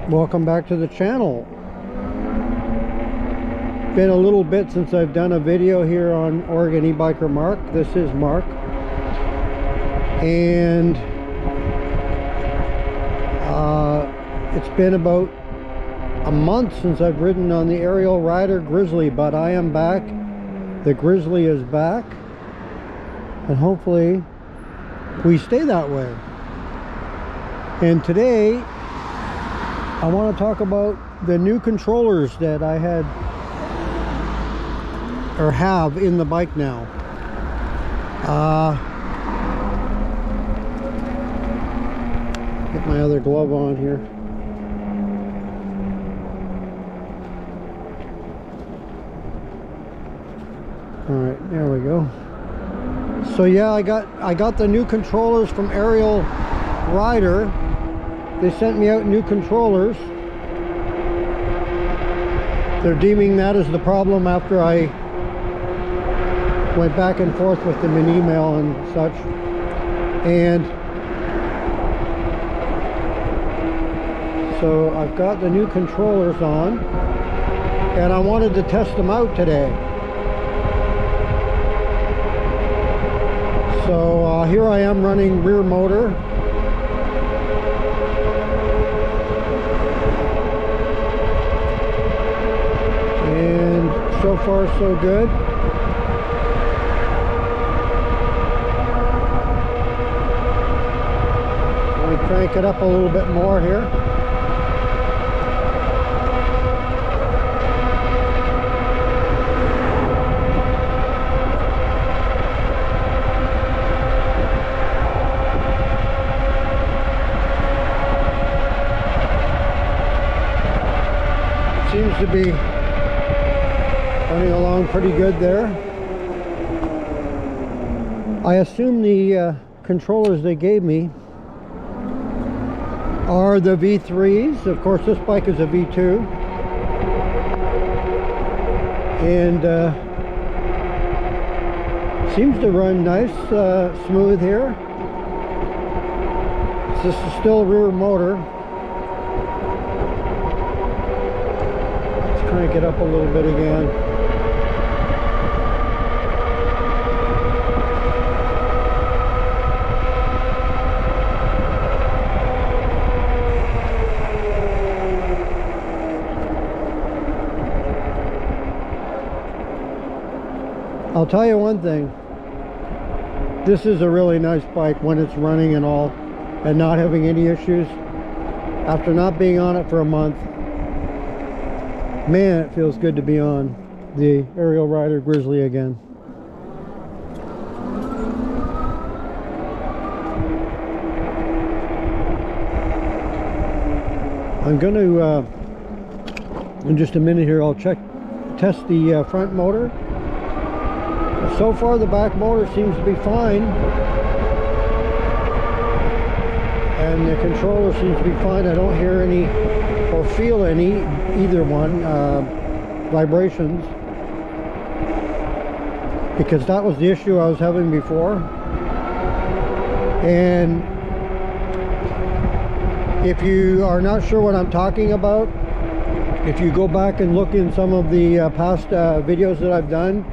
Welcome back to the channel. Been a little bit since I've done a video here on Oregon e-biker Mark. This is Mark, and it's been about a month since I've ridden on the Ariel rider Grizzly, but I am back. The Grizzly is back, and hopefully we stay that way. And today I want to talk about the new controllers that I had or have in the bike now. Get my other glove on here. All right, there we go. So yeah, I got the new controllers from Ariel rider. They sent me out new controllers. They're deeming that as the problem after I went back and forth with them in email and such. And so I've got the new controllers on, and I wanted to test them out today. So here I am running rear motor. And so far so good. Let me crank it up a little bit more here. Seems to be running along pretty good there. I assume the controllers they gave me are the V3s. Of course, this bike is a V2. And seems to run nice, smooth here. This is still a rear motor. Crank it up a little bit again. I'll tell you one thing. This is a really nice bike when it's running and all, and not having any issues. After not being on it for a month, man, it feels good to be on the Ariel rider Grizzly again. I'm going to, in just a minute here, I'll test the front motor. So far the back motor seems to be fine. And the controller seems to be fine. I don't hear any or feel any, either one, vibrations, because that was the issue I was having before. And if you are not sure what I'm talking about, if you go back and look in some of the past videos that I've done,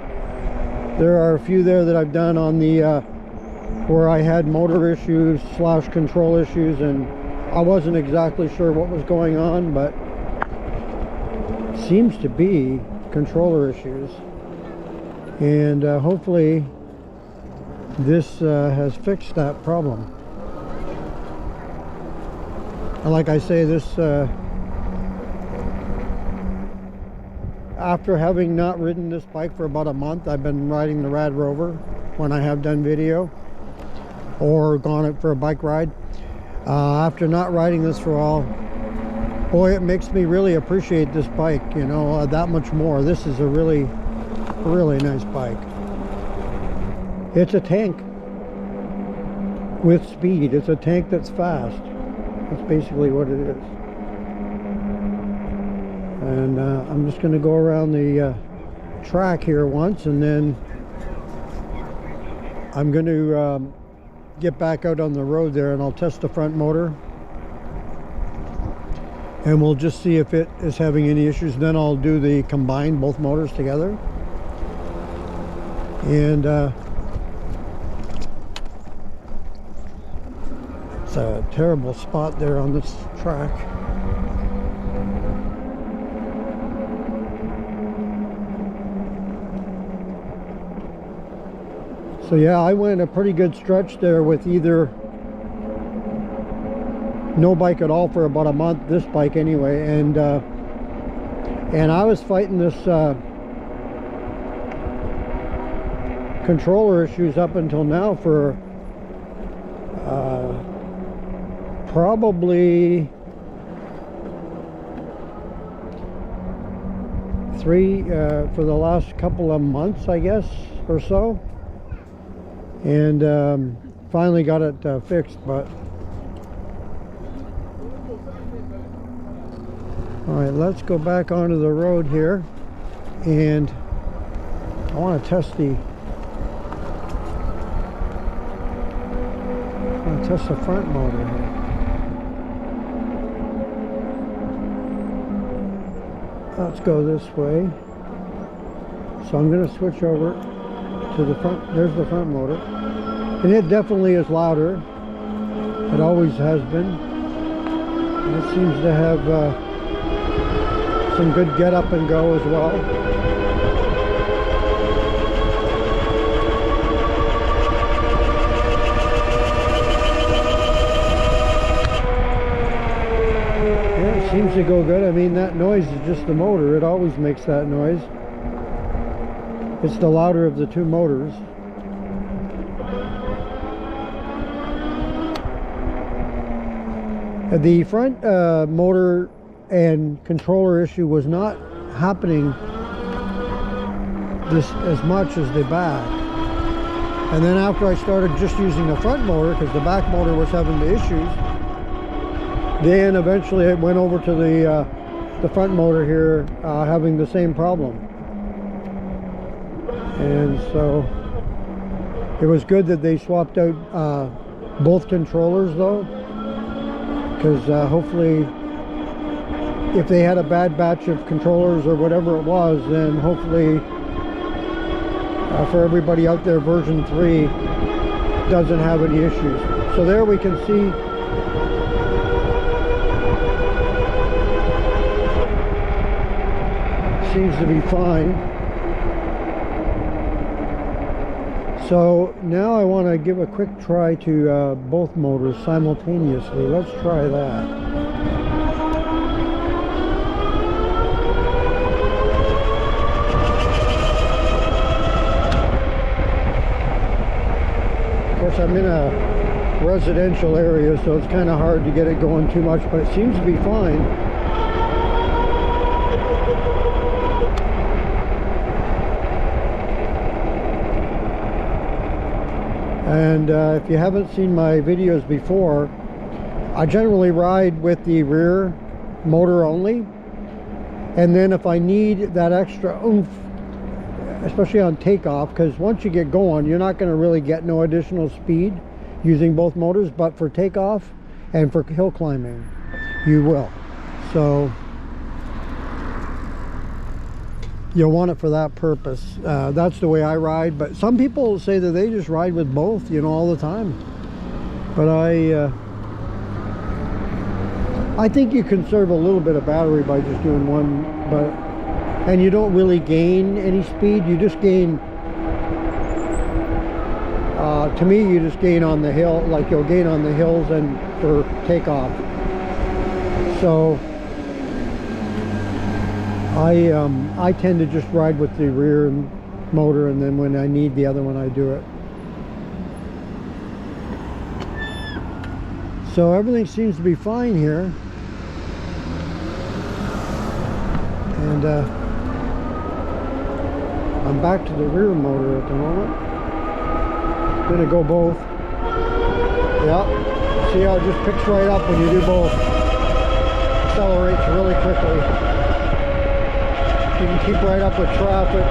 there are a few there that I've done on the where I had motor issues / control issues, and I wasn't exactly sure what was going on, but seems to be controller issues. And hopefully this has fixed that problem. And like I say, this after having not ridden this bike for about a month, I've been riding the Rad Rover when I have done video or gone out for a bike ride. After not riding this for all, boy, it makes me really appreciate this bike, you know, that much more. This is a really, really nice bike. It's a tank with speed. It's a tank that's fast. That's basically what it is. And I'm just going to go around the track here once, and then I'm going to get back out on the road there, and I'll test the front motor. and we'll just see if it is having any issues. Then I'll do the combine both motors together. And it's a terrible spot there on this track. So yeah, I went a pretty good stretch there with either no bike at all for about a month, this bike anyway, and I was fighting this controller issues up until now for probably for the last couple of months, I guess, or so, and finally got it fixed. But all right, let's go back onto the road here, and I want to test the front motor here. Let's go this way. So I'm going to switch over to the front. There's the front motor, and it definitely is louder. It always has been. And it seems to have some good get up and go as well. Yeah, it seems to go good. I mean, that noise is just the motor. It always makes that noise. It's the louder of the two motors. The front motor and controller issue was not happening this as much as the back, and then after I started just using the front motor because the back motor was having the issues, then eventually it went over to the front motor here having the same problem. And so it was good that they swapped out both controllers though, because hopefully if they had a bad batch of controllers or whatever it was, then hopefully for everybody out there, version 3 doesn't have any issues. So there we can see seems to be fine. So now I want to give a quick try to both motors simultaneously. Let's try that. I'm in a residential area, so it's kind of hard to get it going too much, but it seems to be fine. And if you haven't seen my videos before, I generally ride with the rear motor only, and then if I need that extra oomph, especially on takeoff, because once you get going you're not going to really get no additional speed using both motors, but for takeoff and for hill climbing you will. So you'll want it for that purpose. That's the way I ride, but some people say that they just ride with both, you know, all the time. But I think you conserve a little bit of battery by just doing one, and you don't really gain any speed. You just gain, to me, you just gain on the hill, like you'll gain on the hills and for takeoff. So I tend to just ride with the rear motor, and then when I need the other one, I do it. So everything seems to be fine here. And I'm back to the rear motor at the moment. Gonna go both. Yep. See how it just picks right up when you do both. Accelerates really quickly. You can keep right up with traffic.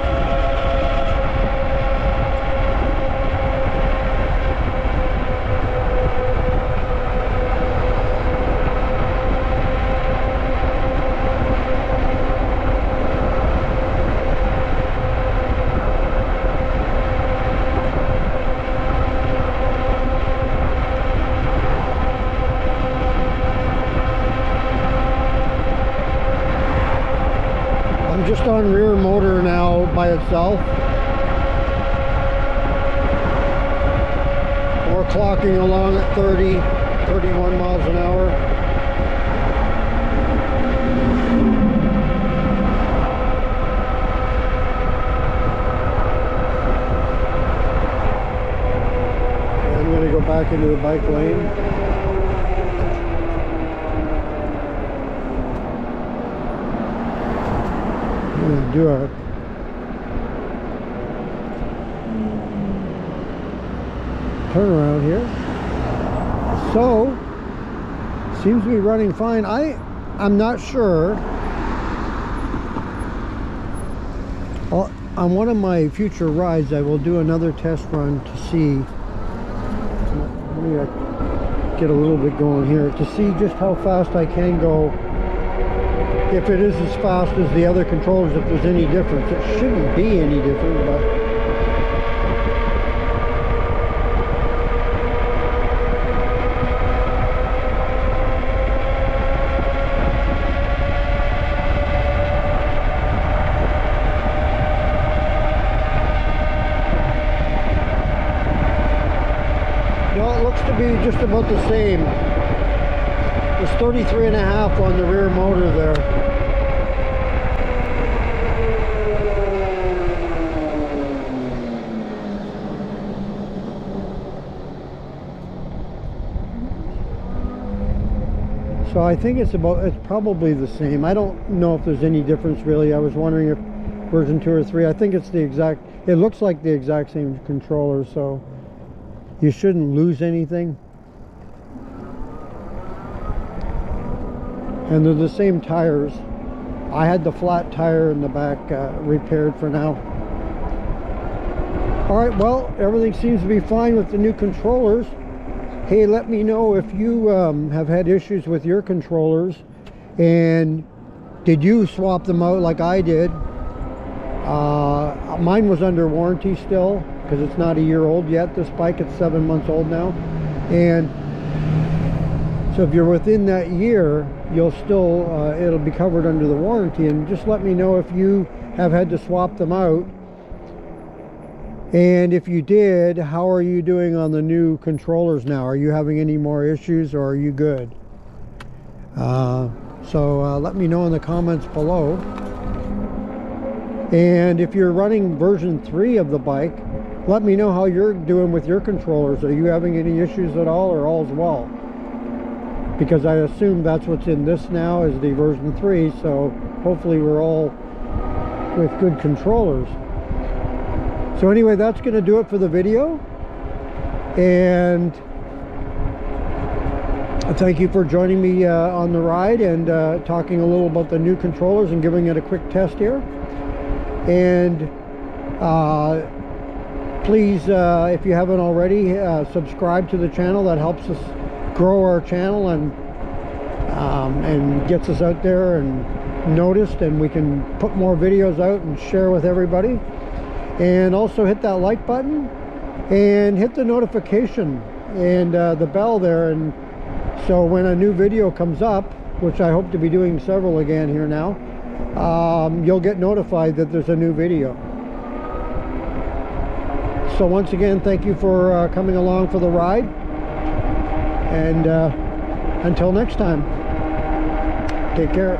on rear motor now by itself. We're clocking along at 31 miles an hour. I'm going to go back into the bike lane. I'm going to do a turn around here. So seems to be running fine. I'm not sure. On one of my future rides I will do another test run to see. Let me get a little bit going here to see just how fast I can go. If it is as fast as the other controllers, if there's any difference. It shouldn't be any different, but no, it looks to be just about the same. There's 33.5 on the rear motor there. So I think it's probably the same. I don't know if there's any difference really. I was wondering if version 2 or 3. I think it's the exact, it looks like the exact same controller, so you shouldn't lose anything. And they're the same tires. I had the flat tire in the back repaired for now. Alright, well, everything seems to be fine with the new controllers. Hey, let me know if you have had issues with your controllers, and did you swap them out like I did? Mine was under warranty still, because it's not a year old yet. This bike, it's 7 months old now. And so if you're within that year, you'll still, it'll be covered under the warranty. And just let me know if you have had to swap them out. And if you did, how are you doing on the new controllers now? Are you having any more issues, or are you good? So let me know in the comments below. And if you're running version 3 of the bike, let me know how you're doing with your controllers. Are you having any issues at all, or all's well? Because I assume that's what's in this now is the version 3, so hopefully we're all with good controllers. So anyway, that's going to do it for the video, and thank you for joining me on the ride and talking a little about the new controllers and giving it a quick test here. And please, if you haven't already, subscribe to the channel. That helps us grow our channel and gets us out there and noticed, and we can put more videos out and share with everybody. And also hit that like button and hit the notification and the bell there, and so when a new video comes up, which I hope to be doing several again here now, you'll get notified that there's a new video. So once again, thank you for coming along for the ride, and until next time, take care.